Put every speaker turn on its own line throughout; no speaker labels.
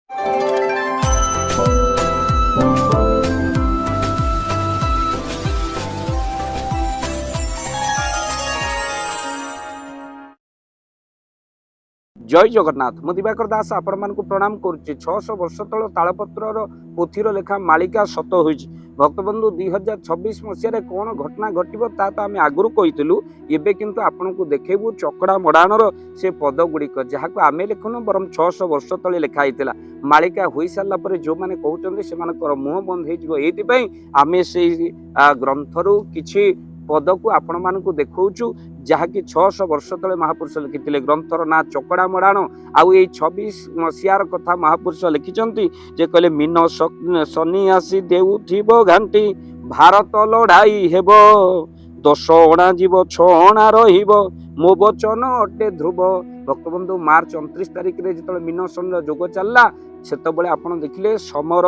जय जगन्नाथ मु दिवाकर दास आपण मानक प्रणाम करुच्ची 600 वर्ष तल तालपत्र पोथीर लेखा मालिका सत हो भक्तबंधु 2026 मसीह कौन घटना घटव ता तो आम आगु कहीलु एबे किंतु आपन को देखेबू चकड़ा मड़ाणर से पद गुड़िक जहाँ को आम लिखुन बरम 600 वर्ष तले लिखाई मालिका हो सारापर जो मैंने कहते से मुह बंद हो आम से ग्रंथरु किछि पद को आपण मानक देखु जहाँकि 600 वर्ष तले महापुरुष लिखिते ग्रंथर ना चकड़ा मड़ाण आउ 26 मसीहार कथा महापुरुष लिखिंट जे कहले मीन शनि आसी देउथिब घांटी भारत लड़ाई हेब 10 अणा जीव 6 अणा रहिब मो वचन अटे ध्रुव। भक्तबंधु मार्च 29 तारिख में जो मीन शनि जोग चलला से आपड़ देखिले समर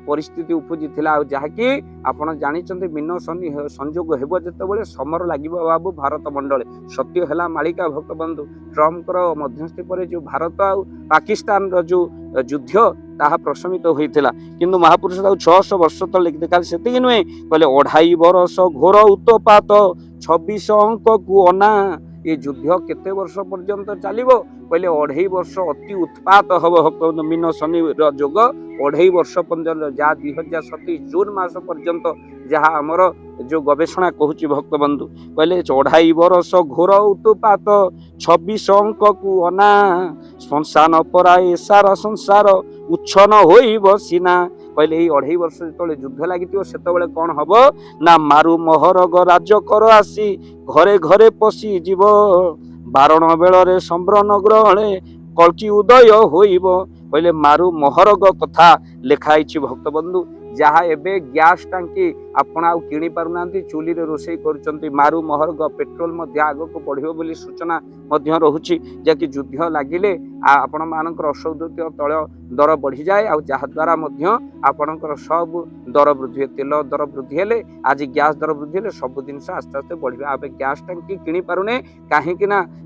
परिस्थिति उपजी जहाँकि आपड़ जानी मीन शनि संजोग हेब जिते समर लगे बाबू भारत मंडल सत्य है मालिका भक्तबंधु ट्रम्प मध्यस्थी पर जो भारत आ पाकिस्तान जो युद्ध ताहा प्रशमित होता किंतु महापुरुष 600 वर्ष तक लिखते खाली से नुहे कहले 2.5 बरस घोर उत्पात 26 अंक को अना ये युद्ध केते वर्ष पर्यंत चलो कहले 2.5 वर्ष अति उत्पात हम भक्तबंधु मीन शनि जोग 2.5 वर्ष पर्यंत जहाँ 2027 जून मास पर्यंत जहाँ आमर जो गवेषणा कहूँ भक्तबंधु कहले 2.5 बरस घोर उत्पात 26 अंक को अना श्मशान पराए सारा संसार उच्छन हो सीना कहले 2.5 वर्ष जो युद्ध लगी से कौन हम ना मारु महरग राज कर आसी घरे घरे पशि जीव बारण बेल संब्रन ग्रहणे कल्कि उदय होइब कहले मारु महरग कथा लिखाई भक्तबंधु जहाँ एबे गैस टांकी आपण आउ किणी पारुना चूली रे रोषे करुचंती मारु महर्ग पेट्रोल आग को बढ़िबो बोली सूचना रहुची जहाँकि युद्ध लगिले आपण मानकर औषधीय तैल दर बढ़ी जाए आ जहा द्वारा आपणकर सब दर वृद्धि तेल दर वृद्धि हेले आज गैस दर वृद्धि हेले सब जिन आस्ते आस्ते बढ़िया आबे गैस टांकी किणी पारुने कहीं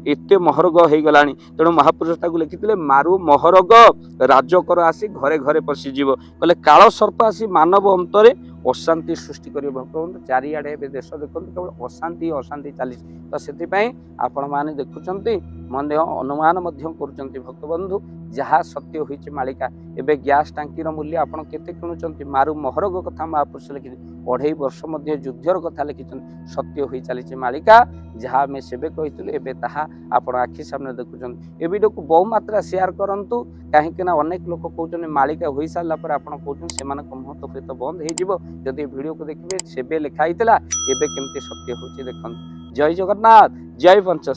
एते महर्ग हो गलानी तेणु महापुरुष ताकू लिखिते मारु महर्ग राजकर आसी घरे घरे पशिजीव कहले काल सर्प आसी मानव अंतरे अशांति सृष्टि कर भक्तबंधु चारिआडे देश देखते केवल अशांति अशांति चली तो से आपण मैंने देखुंत मन अनुमान कर भक्तबंधु जहाँ सत्य होइछि मालिका एबे गैस टांकीर मूल्य आपड़ केते किणुचंती मारु महरग कथा महापुरुष लिखि 2.5 वर्ष युद्धर कथा लिखिं सत्य हो चली मालिका जहाँ आम सेबे कही एबे ताहा आपण आखि सामने देखुं ए वीडियो को बहु मात्रा शेयर करंतु कहीं अनेक लोक कहते मालिका हो सारा पर आप कहते से मुह तो प्रेत बंद हो जदि वीडियो को देखिए सेबे लिखाई एबे केमती सत्य होची देखंतु। जय जगन्नाथ जय पंच।